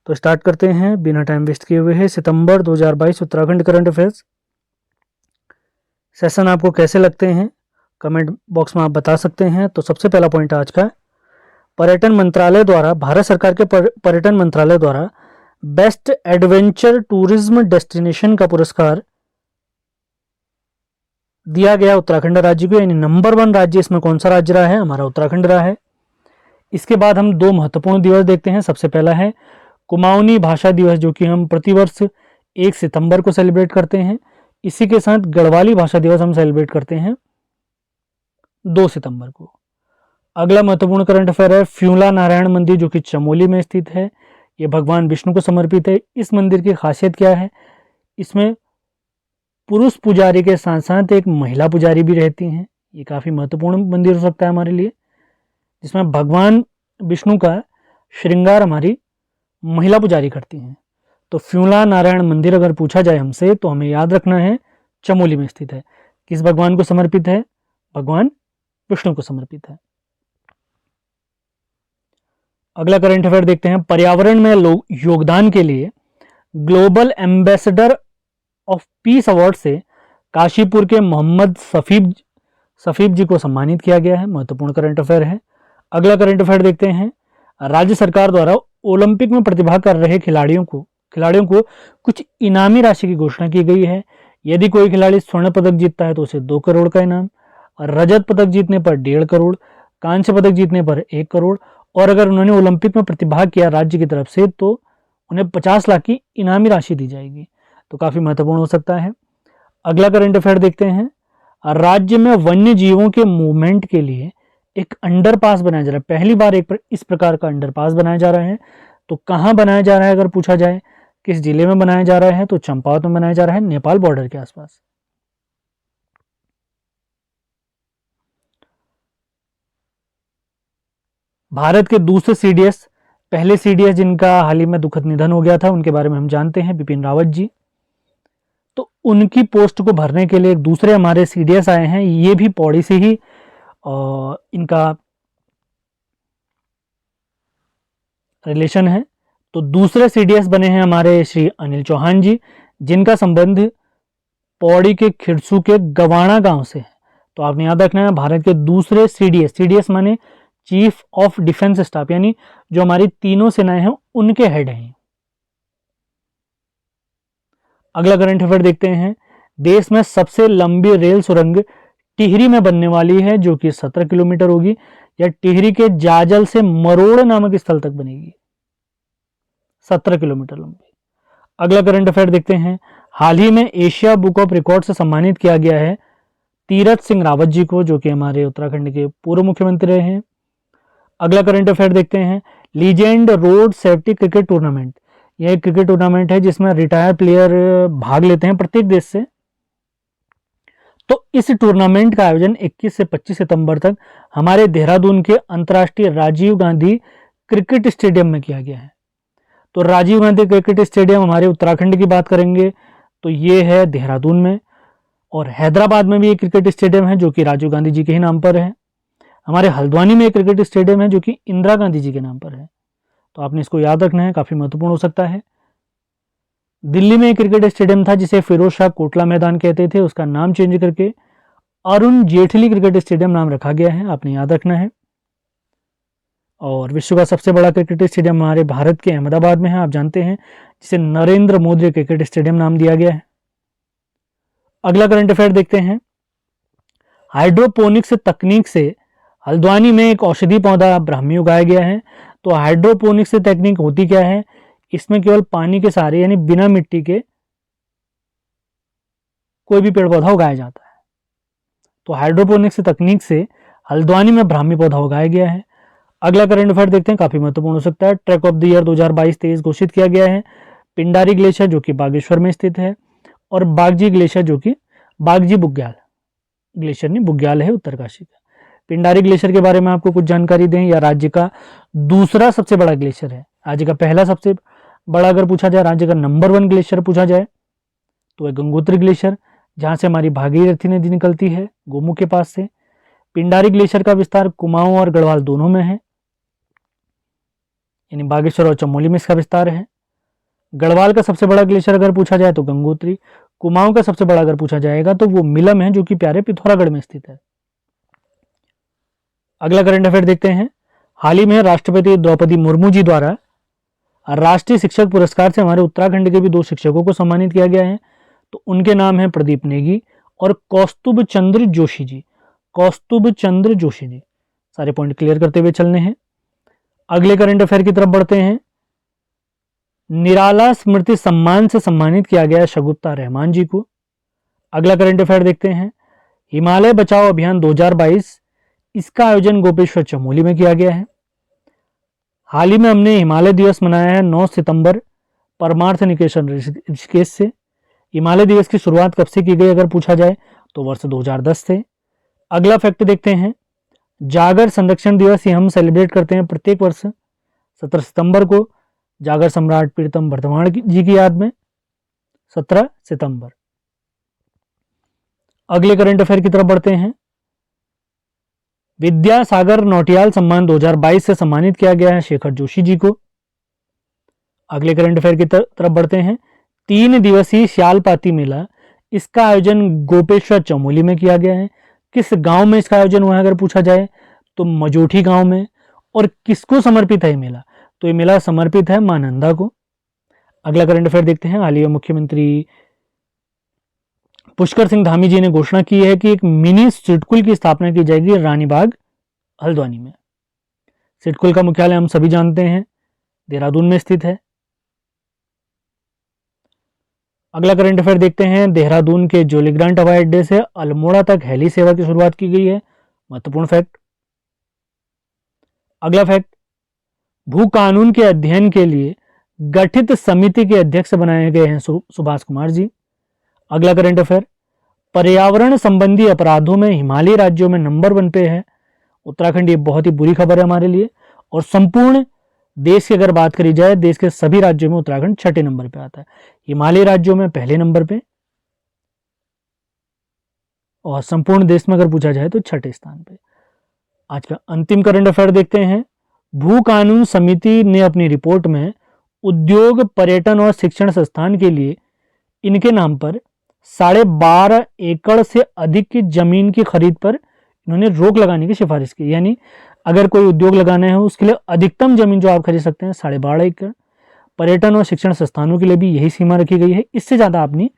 तो स्टार्ट करते हैं बिना टाइम वेस्ट किए हुए है। सितंबर 2022 उत्तराखंड करंट अफेयर्स सेशन आपको कैसे लगते हैं कमेंट बॉक्स में आप बता सकते हैं। तो सबसे पहला पॉइंट आज का, पर्यटन मंत्रालय द्वारा, भारत सरकार के पर्यटन मंत्रालय द्वारा बेस्ट एडवेंचर टूरिज्म डेस्टिनेशन का पुरस्कार दिया गया उत्तराखंड राज्य को, यानी नंबर 1 राज्य इसमें कौन सा राज्य रहा है? हमारा उत्तराखंड रहा है। इसके बाद हम दो महत्वपूर्ण दिवस देखते हैं। सबसे पहला है कुमाऊनी भाषा दिवस, जो कि हम प्रतिवर्ष 1 सितंबर को सेलिब्रेट करते हैं। इसी के साथ गढ़वाली भाषा दिवस हम सेलिब्रेट करते हैं 2 सितंबर को। अगला महत्वपूर्ण करंट अफेयर है फ्यूला नारायण मंदिर, जो कि चमोली में स्थित है। ये भगवान विष्णु को समर्पित है। इस मंदिर की खासियत क्या है? इसमें पुरुष पुजारी के साथ साथ एक महिला पुजारी भी रहती हैं। ये काफ़ी महत्वपूर्ण मंदिर हो सकता है हमारे लिए, जिसमें भगवान विष्णु का श्रृंगार हमारी महिला पुजारी करती हैं। तो फ्यूला नारायण मंदिर अगर पूछा जाए हमसे तो हमें याद रखना है चमोली में स्थित है। किस भगवान को समर्पित है? भगवान विष्णु को समर्पित है। अगला करंट अफेयर देखते हैं। पर्यावरण में योगदान के लिए global ambassador of peace award से काशीपुर के मोहम्मद सफीब जी को सम्मानित किया गया है। महत्वपूर्ण करंट अफेयर है। अगला करंट अफेयर देखते हैं। राज्य सरकार द्वारा ओलंपिक में प्रतिभाग कर रहे खिलाड़ियों को कुछ इनामी राशि की घोषणा की गई है। यदि कोई खिलाड़ी स्वर्ण पदक जीतता है तो उसे 2 करोड़ का इनाम, रजत पदक जीतने पर 1.5 करोड़, कांस्य पदक जीतने पर 1 करोड़, और अगर उन्होंने ओलंपिक में प्रतिभाग किया राज्य की तरफ से तो उन्हें 50 लाख की इनामी राशि दी जाएगी। तो काफी महत्वपूर्ण हो सकता है। अगला करंट अफेयर देखते हैं। राज्य में वन्य जीवों के मूवमेंट के लिए एक अंडरपास बनाया जा रहा है। पहली बार इस प्रकार का अंडरपास बनाया जा रहा है। तो कहाँ बनाया जा रहा है अगर पूछा जाए, किस जिले में बनाया जा रहा है? तो चंपावत में बनाया जा रहा है, नेपाल बॉर्डर के आसपास। भारत के दूसरे सीडीएस, पहले सीडीएस जिनका हाल ही में दुखद निधन हो गया था, उनके बारे में हम जानते हैं, बिपिन रावत जी। तो उनकी पोस्ट को भरने के लिए एक दूसरे हमारे सीडीएस आए हैं। ये भी पौड़ी से ही इनका रिलेशन है। तो दूसरे सीडीएस बने हैं हमारे श्री अनिल चौहान जी, जिनका संबंध पौड़ी के खिरसू के गवाणा गांव से है। तो आपने याद रखना है भारत के दूसरे सीडीएस माने चीफ ऑफ डिफेंस स्टाफ, यानी जो हमारी तीनों सेनाएं हैं उनके हेड हैं। अगला करंट अफेयर देखते हैं। देश में सबसे लंबी रेल सुरंग टिहरी में बनने वाली है, जो कि 17 किलोमीटर होगी। या टिहरी के जाजल से मरोड़ नामक स्थल तक बनेगी, 17 किलोमीटर लंबी। अगला करंट अफेयर देखते हैं। हाल ही में एशिया बुक ऑफ रिकॉर्ड से सम्मानित किया गया है तीरथ सिंह रावत जी को, जो कि हमारे उत्तराखंड के पूर्व मुख्यमंत्री रहे हैं। अगला करंट अफेयर देखते हैं। Legend road safety cricket tournament, यह एक क्रिकेट टूर्नामेंट है जिसमें रिटायर्ड प्लेयर भाग लेते हैं प्रत्येक देश से। तो इस टूर्नामेंट का आयोजन 21 से 25 सितंबर तक हमारे देहरादून के अंतर्राष्ट्रीय राजीव गांधी क्रिकेट स्टेडियम में किया गया है। तो राजीव गांधी क्रिकेट स्टेडियम हमारे उत्तराखंड की बात करेंगे तो ये है देहरादून में, और हैदराबाद में भी एक क्रिकेट स्टेडियम है जो कि राजीव गांधी जी के ही नाम पर है। हमारे हल्द्वानी में एक क्रिकेट स्टेडियम है जो कि इंदिरा गांधी जी के नाम पर है। तो आपने इसको याद रखना है, काफी महत्वपूर्ण हो सकता है। दिल्ली में एक क्रिकेट स्टेडियम था जिसे फिरोज शाह कोटला मैदान कहते थे, उसका नाम चेंज करके अरुण जेटली क्रिकेट स्टेडियम नाम रखा गया है, आपने याद रखना है। और विश्व का सबसे बड़ा क्रिकेट स्टेडियम हमारे भारत के अहमदाबाद में है, आप जानते हैं, जिसे नरेंद्र मोदी क्रिकेट स्टेडियम नाम दिया गया है। अगला करंट अफेयर देखते हैं। हाइड्रोपोनिक्स तकनीक से हल्द्वानी में एक औषधि पौधा ब्राह्मी उगाया गया है। तो हाइड्रोपोनिक्स तकनीक होती क्या है? इसमें केवल पानी के सहारे यानी बिना मिट्टी के कोई भी पेड़ पौधा उगाया जाता है। तो हाइड्रोपोनिक्स तकनीक से हल्द्वानी में ब्राह्मी पौधा उगाया गया है। अगला करंट अफेयर देखते हैं, काफी महत्वपूर्ण हो सकता है। ट्रैक ऑफ द ईयर 2022-23 घोषित किया गया है। पिंडारी ग्लेशियर जो कि बागेश्वर में स्थित है, और बागजी ग्लेशियर जो कि बागजी बुग्याल ग्लेशियर नहीं, बुग्याल है उत्तरकाशी का। पिंडारी ग्लेशियर के बारे में आपको कुछ जानकारी दें, या राज्य का दूसरा सबसे बड़ा ग्लेशियर है। राज्य का पहला सबसे बड़ा अगर पूछा जाए, राज्य का नंबर 1 ग्लेशियर पूछा जाए तो है गंगोत्री ग्लेशियर, जहां से हमारी भागीरथी नदी निकलती है गोमू के पास से। पिंडारी ग्लेशियर का विस्तार कुमाऊं और गढ़वाल दोनों में है, यानी बागेश्वर और चमोली में इसका विस्तार है। गढ़वाल का सबसे बड़ा ग्लेशियर अगर पूछा जाए तो गंगोत्री। कुमाऊं का सबसे बड़ा अगर पूछा जाएगा तो वो मिलम है, जो कि प्यारे पिथौरागढ़ में स्थित है। अगला करंट अफेयर देखते हैं। हाल ही में राष्ट्रपति द्रौपदी मुर्मू जी द्वारा राष्ट्रीय शिक्षक पुरस्कार से हमारे उत्तराखंड के भी 2 शिक्षकों को सम्मानित किया गया है। तो उनके नाम है प्रदीप नेगी और कौस्तुभ चंद्र जोशी जी। कौस्तुभ चंद्र जोशी जी। सारे पॉइंट क्लियर करते हुए चलने हैं। अगले करंट अफेयर की तरफ बढ़ते हैं। निराला स्मृति सम्मान से सम्मानित किया गया शगुफ्ता रहमान जी को। अगला करंट अफेयर देखते हैं। हिमालय बचाओ अभियान 2022, इसका आयोजन गोपेश्वर चमोली में किया गया है। हाल ही में हमने हिमालय दिवस मनाया है 9 सितंबर परमार्थ निकेतन ऋषिकेश से। हिमालय दिवस की शुरुआत कब से की गई अगर पूछा जाए तो वर्ष 2010 से। अगला फैक्ट देखते हैं। जागर संरक्षण दिवस ये हम सेलिब्रेट करते हैं प्रत्येक वर्ष 17 सितंबर को, जागर सम्राट प्रीतम वर्धमान जी की याद में, 17 सितंबर। अगले करंट अफेयर की तरफ बढ़ते हैं। विद्यासागर नौटियाल सम्मान 2022 से सम्मानित किया गया है शेखर जोशी जी को। अगले करंट अफेयर की तरफ बढ़ते हैं। 3 दिवसीय श्यालपाती मेला, इसका आयोजन गोपेश्वर चमोली में किया गया है। किस गांव में इसका आयोजन हुआ है अगर पूछा जाए तो मजोठी गांव में। और किसको समर्पित है ये मेला? तो ये मेला समर्पित है मां नंदा को। अगला करंट अफेयर देखते हैं। हाल ही में मुख्यमंत्री पुष्कर सिंह धामी जी ने घोषणा की है कि एक मिनी सिडकुल की स्थापना की जाएगी रानीबाग हल्द्वानी में। सिडकुल का मुख्यालय हम सभी जानते हैं देहरादून में स्थित है। अगला करंट अफेयर देखते हैं। देहरादून के जोली ग्रांट हवाई अड्डे से अल्मोड़ा तक हेली सेवा की शुरुआत की गई है। महत्वपूर्ण फैक्ट। अगला फैक्ट। भू कानून के अध्ययन के लिए गठित समिति के अध्यक्ष बनाए गए हैं सुभाष कुमार जी। अगला करंट अफेयर। पर्यावरण संबंधी अपराधों में हिमालयी राज्यों में नंबर 1 पे है उत्तराखंड। ये बहुत ही बुरी खबर है हमारे लिए। और संपूर्ण देश की अगर बात करी जाए, देश के सभी राज्यों में उत्तराखंड 6ठे नंबर पे आता है। हिमालयी राज्यों में पहले नंबर पे और संपूर्ण देश में अगर पूछा जाए तो 6ठे स्थान पे। आज का अंतिम करंट अफेयर देखते हैं। भू कानून समिति ने अपनी रिपोर्ट में उद्योग, पर्यटन और शिक्षण संस्थान के लिए इनके नाम पर 12.5 एकड़ से अधिक की जमीन की खरीद पर इन्होंने रोक लगाने की सिफारिश की। यानी अगर कोई उद्योग लगाना है उसके लिए अधिकतम जमीन जो आप खरीद सकते हैं 12.5 एकड़। पर्यटन और शिक्षण संस्थानों के लिए भी यही सीमा रखी गई है, इससे ज्यादा आप नहीं